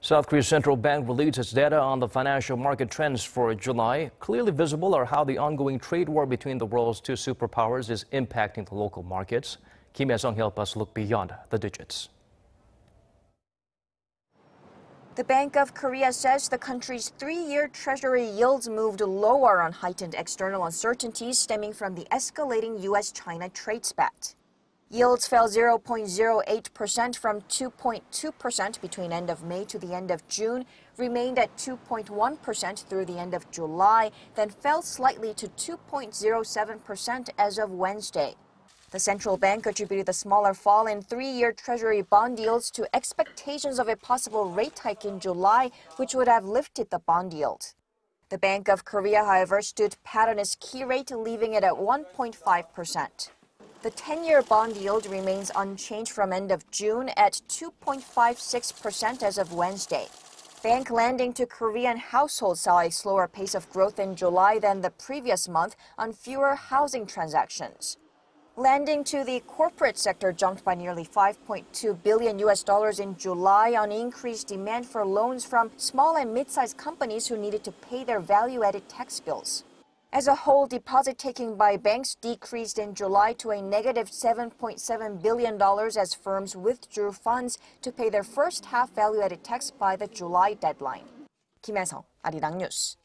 South Korea's central bank released its data on the financial market trends for July. Clearly visible are how the ongoing trade war between the world's two superpowers is impacting the local markets. Kim Hyesung help us look beyond the digits. The Bank of Korea says the country's 3-year treasury yields moved lower on heightened external uncertainties stemming from the escalating U.S China trade spat. Yields fell 0.08% from 2.2% between end of May to the end of June, remained at 2.1% through the end of July, then fell slightly to 2.07% as of Wednesday. The central bank attributed the smaller fall in 3-year treasury bond yields to expectations of a possible rate hike in July, which would have lifted the bond yield. The Bank of Korea, however, stood pat on its key rate, leaving it at 1.5%. The 10-year bond yield remains unchanged from end of June at 2.56% as of Wednesday. Bank lending to Korean households saw a slower pace of growth in July than the previous month on fewer housing transactions. Lending to the corporate sector jumped by nearly $5.2 billion in July on increased demand for loans from small and mid-sized companies who needed to pay their value-added tax bills. As a whole, deposit taking by banks decreased in July to a negative $7.7 billion as firms withdrew funds to pay their first half value-added tax by the July deadline. Kim Hyesung, Arirang News.